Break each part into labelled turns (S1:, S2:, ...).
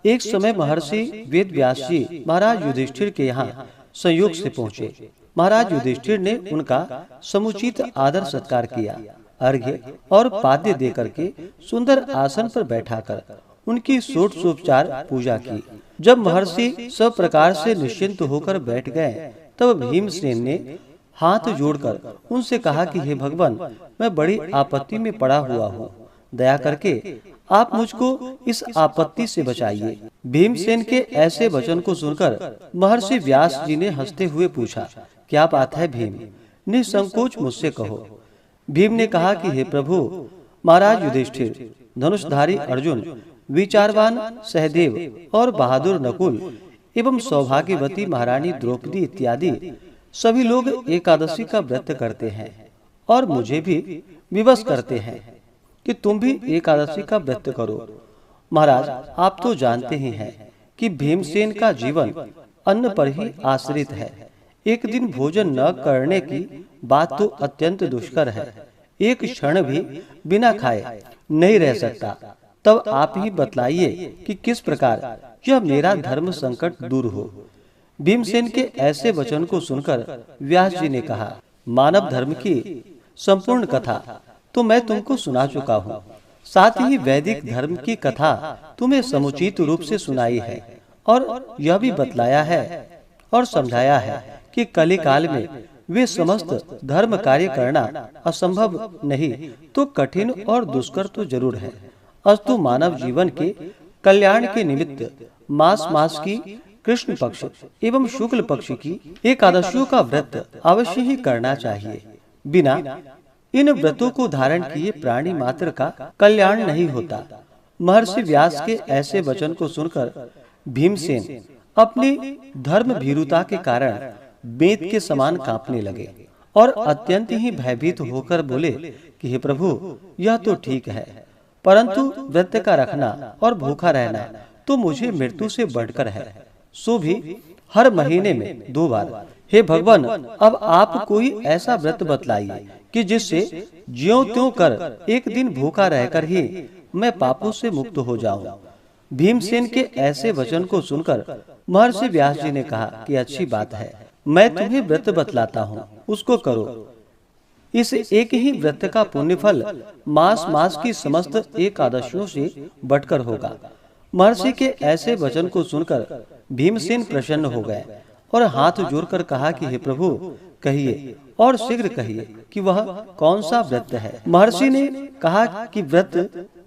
S1: एक समय महर्षि वेद व्यास जी महाराज युधिष्ठिर के यहाँ संयोग से पहुँचे। महाराज युधिष्ठिर ने उनका समुचित आदर सत्कार किया। अर्घ्य और पाद्य देकर के सुंदर आसन पर बैठाकर उनकी षोडशोपचार पूजा की। जब महर्षि सब प्रकार से निश्चिंत होकर बैठ गए, तब भीमसेन ने हाथ जोड़कर उनसे कहा कि हे भगवान, मैं बड़ी आपत्ति में पड़ा हुआ हूँ, दया करके आप मुझको इस आपत्ति से बचाइए। भीमसेन के ऐसे वचन को सुनकर महर्षि व्यास जी ने हंसते हुए पूछा, क्या बात है भीम, निसंकोच मुझसे कहो। भीम ने कहा कि हे प्रभु, महाराज युधिष्ठिर, धनुषधारी अर्जुन, विचारवान सहदेव और बहादुर नकुल एवं सौभाग्यवती महारानी द्रौपदी इत्यादि सभी लोग एकादशी का व्रत करते हैं और मुझे भी विवश करते हैं कि तुम भी एकादशी का व्रत करो। महाराज, आप तो जानते ही हैं कि भीमसेन का जीवन अन्न पर ही आश्रित है। एक दिन भोजन न करने की बात तो अत्यंत दुष्कर है। एक क्षण भी बिना खाए नहीं रह सकता। तब आप ही बतलाइए कि किस प्रकार यह मेरा धर्म संकट दूर हो। भीमसेन के ऐसे वचन को सुनकर व्यास जी ने कहा, मानव धर्म की संपूर्ण कथा तो मैं तुमको सुना चुका हूँ। साथ ही वैदिक धर्म की कथा तुम्हें समुचित रूप से सुनाई है और यह भी बतलाया है और समझाया है कि कली काल में वे समस्त धर्म कार्य करना असंभव नहीं तो कठिन और दुष्कर तो जरूर है। अस्तु मानव जीवन के कल्याण के निमित्त मास मास की कृष्ण पक्ष एवं शुक्ल पक्ष की एकादशियों का व्रत अवश्य ही करना चाहिए। बिना इन व्रतों को धारण किए प्राणी मात्र का कल्याण नहीं होता। महर्षि व्यास के ऐसे वचन को सुनकर भीमसेन अपनी धर्म भीरुता के कारण बेत के समान कांपने लगे और अत्यंत ही भयभीत होकर बोले कि हे प्रभु, यह तो ठीक है, परंतु व्रत का रखना और भूखा रहना तो मुझे मृत्यु से बढ़कर है, सो भी हर महीने में 2 बार। हे भगवान, अब आप कोई ऐसा व्रत बतलाइए कि जिससे ज्यों त्यों कर एक दिन भूखा रहकर ही मैं पापों से मुक्त हो जाऊं। भीमसेन के ऐसे वचन को सुनकर महर्षि व्यास जी ने कहा कि अच्छी बात है, मैं तुम्हें व्रत बतलाता हूँ, उसको करो। इस एक ही व्रत का पुण्यफल मास मास की समस्त एकादशियों से बढ़कर होगा। महर्षि के ऐसे वचन को सुनकर भीमसेन प्रसन्न हो गए और हाथ जोड़कर कहा कि हे प्रभु, कहिए और शीघ्र कहिए कि वह कौन सा व्रत है। महर्षि ने कहा कि व्रत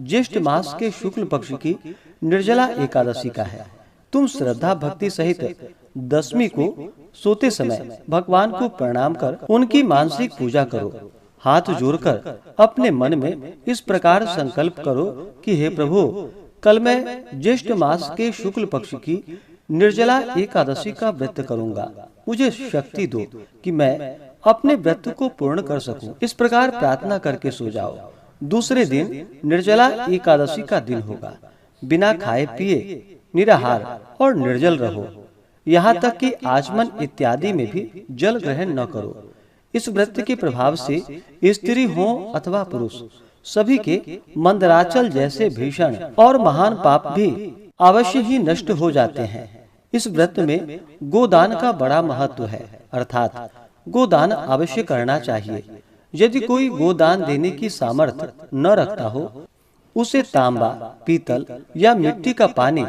S1: ज्येष्ठ मास के शुक्ल पक्ष की निर्जला एकादशी का है। तुम श्रद्धा भक्ति सहित 10वीं को सोते समय भगवान को प्रणाम कर उनकी मानसिक पूजा करो। हाथ जोड़कर अपने मन में इस प्रकार संकल्प करो कि हे प्रभु, कल मैं ज्येष्ठ मास के शुक्ल पक्ष की निर्जला एकादशी का व्रत करूंगा। मुझे शक्ति दो कि मैं अपने व्रत को पूर्ण कर सकूं। इस प्रकार प्रार्थना करके सो जाओ। दूसरे दिन निर्जला एकादशी का दिन होगा। बिना खाए पिए निराहार और निर्जल रहो। यहाँ तक कि आचमन इत्यादि में भी जल ग्रहण न करो। इस व्रत के प्रभाव से स्त्री हो अथवा पुरुष, सभी के मंदराचल जैसे भीषण और महान पाप भी अवश्य ही नष्ट हो जाते हैं। इस व्रत में गोदान का बड़ा महत्व है, अर्थात गोदान अवश्य करना चाहिए। यदि कोई गोदान देने की सामर्थ्य न रखता हो, उसे तांबा, पीतल या मिट्टी का पानी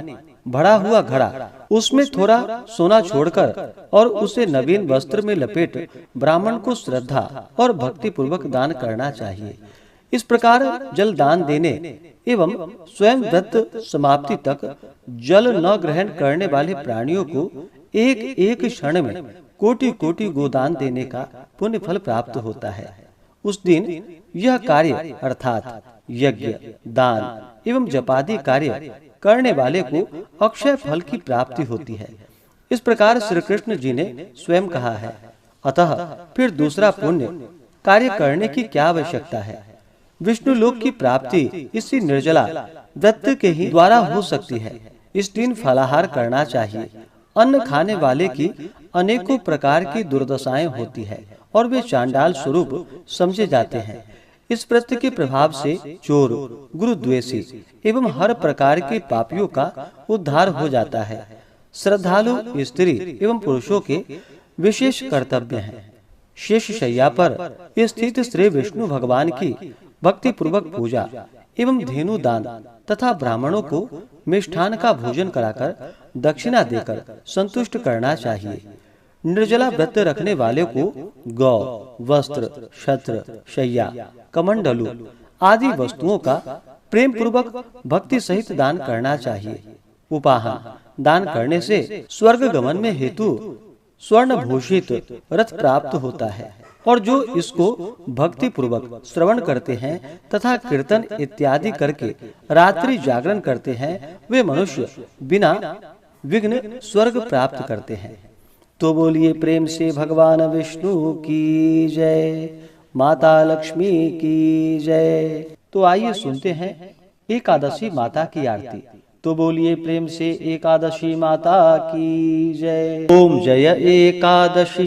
S1: भरा हुआ घड़ा, उसमें थोड़ा सोना छोड़कर और उसे नवीन वस्त्र में लपेट ब्राह्मण को श्रद्धा और भक्ति पूर्वक दान करना चाहिए। इस प्रकार जल दान देने एवं स्वयं व्रत समाप्ति तक जल न ग्रहण करने वाले प्राणियों को एक एक क्षण में कोटि कोटि गोदान देने का पुण्य फल प्राप्त होता है। उस दिन यह कार्य अर्थात यज्ञ, दान एवं जपादि कार्य करने वाले को अक्षय फल की प्राप्ति होती है। इस प्रकार श्री कृष्ण जी ने स्वयं कहा है। अतः फिर दूसरा पुण्य कार्य करने की क्या आवश्यकता है। विष्णु लोक की प्राप्ति इसी निर्जला व्रत के ही द्वारा हो सकती है। इस दिन फलाहार करना चाहिए। अन्न खाने वाले की अनेकों प्रकार की दुर्दशाएं होती है और वे चांडाल स्वरूप समझे जाते हैं। इस व्रत के प्रभाव से चोर, गुरुद्वेषी एवं हर प्रकार के पापियों का उद्धार हो जाता है। श्रद्धालु स्त्री एवं पुरुषों के विशेष कर्तव्य हैं। शेष शैया पर स्थित श्री विष्णु भगवान की भक्ति पूर्वक पूजा एवं धेनु दान तथा ब्राह्मणों को मिष्ठान का भोजन कराकर दक्षिणा देकर संतुष्ट करना चाहिए। निर्जला व्रत रखने वाले को गौ, वस्त्र, छत्र, शैया, कमंडलू आदि वस्तुओं का प्रेम पूर्वक भक्ति सहित दान करना चाहिए। उपाहन दान करने से स्वर्ग गमन में हेतु स्वर्ण भूषित रथ प्राप्त होता है, और जो इसको भक्ति पूर्वक श्रवण करते हैं तथा कीर्तन इत्यादि करके रात्रि जागरण करते हैं, वे मनुष्य बिना विघ्न स्वर्ग प्राप्त करते हैं। तो बोलिए प्रेम से भगवान विष्णु की जय, माता लक्ष्मी की जय। तो आइए सुनते हैं एकादशी माता की आरती। तो बोलिए प्रेम से एकादशी माता की जय। ओम जय एकादशी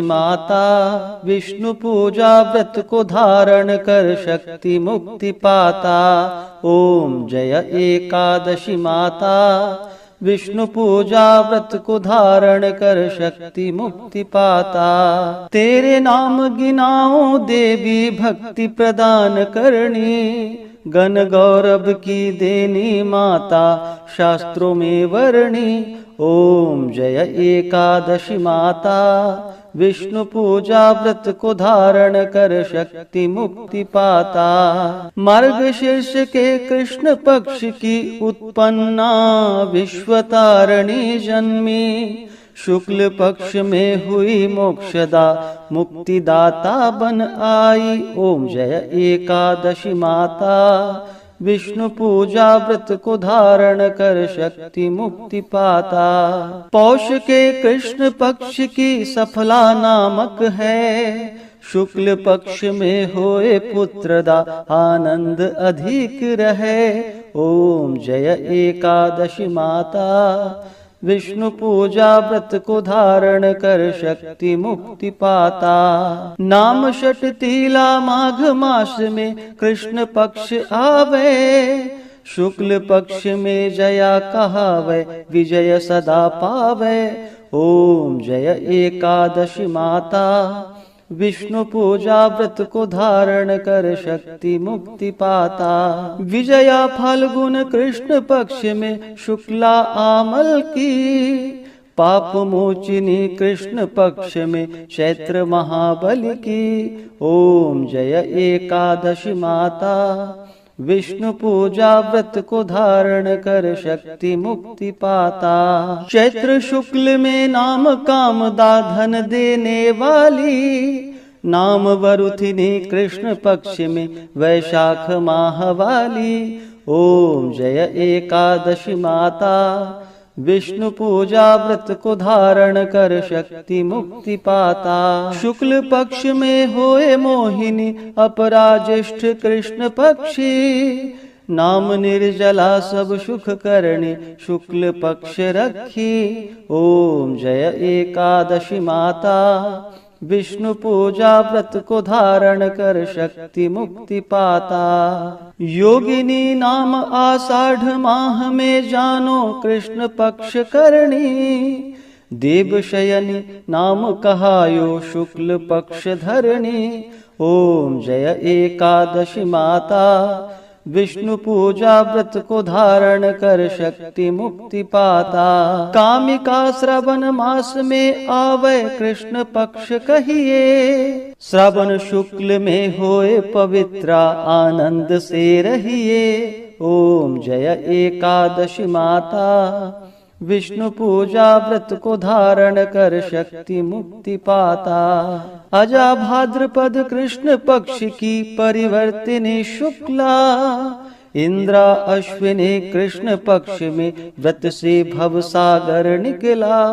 S1: माता, विष्णु पूजा व्रत को धारण कर शक्ति मुक्ति पाता। ओम जय एकादशी माता, विष्णु पूजा व्रत को धारण कर शक्ति मुक्ति पाता। तेरे नाम गिनाओ देवी भक्ति प्रदान करनी, गण गौरव की देनी माता शास्त्रों में वर्णी। ओम जय एकादशी माता, विष्णु पूजा व्रत को धारण कर शक्ति मुक्ति पाता। मार्गशीर्ष के कृष्ण पक्ष की उत्पन्ना विश्वतारिणी जन्मी, शुक्ल पक्ष में हुई मोक्षदा मुक्तिदाता बन आई। ओम जय एकादशी माता, विष्णु पूजा व्रत को धारण कर शक्ति मुक्ति पाता। पौष के कृष्ण पक्ष की सफला नामक है, शुक्ल पक्ष में होए पुत्रदा आनंद अधिक रहे। ओम जय एकादशी माता, विष्णु पूजा व्रत को धारण कर शक्ति मुक्ति पाता। नाम षट तीला माघ मास में कृष्ण पक्ष आवे, शुक्ल पक्ष में जया कहावे विजय सदा पावे। ओम जय एकादशी माता, विष्णु पूजा व्रत को धारण कर शक्ति मुक्ति पाता। विजया फाल्गुन कृष्ण पक्ष में शुक्ला आमल की, पाप मोचिनी कृष्ण पक्ष में चैत्र महाबल की। ओम जय एकादशी माता, विष्णु पूजा व्रत को धारण कर शक्ति मुक्ति पाता। चैत्र शुक्ल में नाम कामदा धन देने वाली, नाम वरुथिनी कृष्ण पक्ष में वैशाख माह वाली। ओम जय एकादशी माता, विष्णु पूजा व्रत को धारण कर शक्ति मुक्ति पाता। शुक्ल पक्ष में होए मोहिनी अपराज्येष्ठ कृष्ण पक्षी, नाम निर्जला सब सुख करणी शुक्ल पक्ष रखी। ओम जय एकादशी माता, विष्णु पूजा व्रत को धारण कर शक्ति मुक्ति पाता। योगिनी नाम आषाढ़ माह में जानो कृष्ण पक्ष करणी, देव शयनी नाम कहायो शुक्ल पक्ष धरणी। ओम जय एकादशी माता, विष्णु पूजा व्रत को धारण कर शक्ति मुक्ति पाता। कामिका श्रावण मास में आवे कृष्ण पक्ष कहिए, श्रावण शुक्ल में होए पवित्रा आनंद से रहिए। ओम जय एकादशी माता, विष्णु पूजा व्रत को धारण कर शक्ति मुक्ति पाता। अजा भाद्रपद कृष्ण पक्ष की परिवर्तिनी शुक्ला, इंद्रा अश्विनी कृष्ण पक्ष में व्रत से भव सागर निकला।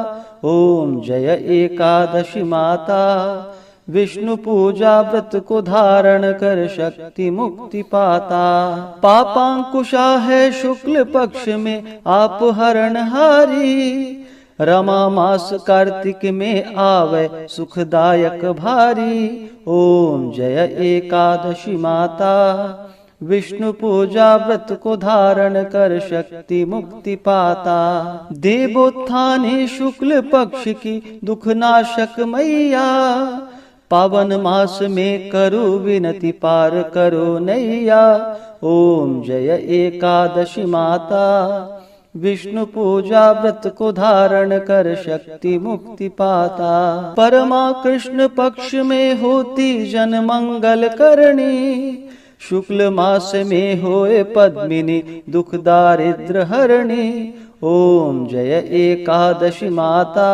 S1: ओम जय एकादशी माता, विष्णु पूजा व्रत को धारण कर शक्ति मुक्ति पाता। पापांकुशा है शुक्ल पक्ष में आप हरणहारी, रमा मास कार्तिक में आवे सुखदायक भारी। ओम जय एकादशी माता। विष्णु पूजा व्रत को धारण कर शक्ति मुक्ति पाता। देवोत्थाने शुक्ल पक्ष की दुख नाशक मैया। पावन मास में करो विनति पार करो नैया। ओम जय एकादशी माता। विष्णु पूजा व्रत को धारण कर शक्ति मुक्ति पाता। परमा कृष्ण पक्ष में होती जन मंगल करणी। शुक्ल मास में होए पद्मिनी दुख दारिद्र हरणी। ओम जय एकादशी माता।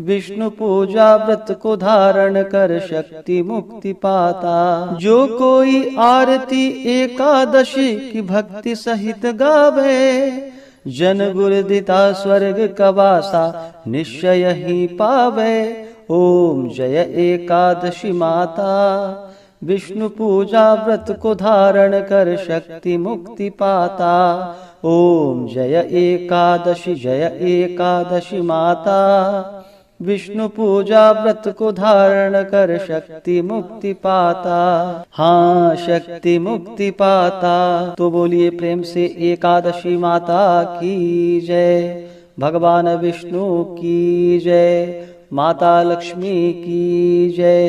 S1: विष्णु पूजा व्रत को धारण कर शक्ति मुक्ति पाता। जो कोई आरती एकादशी की भक्ति सहित गावे। जन गुरुदिता स्वर्ग कवासा निश्चय ही पावे। ओम जय एकादशी माता। विष्णु पूजा व्रत को धारण कर शक्ति मुक्ति पाता। ओम जय एकादशी माता। विष्णु पूजा व्रत को धारण कर शक्ति मुक्ति पाता। हाँ, शक्ति मुक्ति पाता। तो बोलिए प्रेम से एकादशी माता की जय। भगवान विष्णु की जय। माता लक्ष्मी की जय।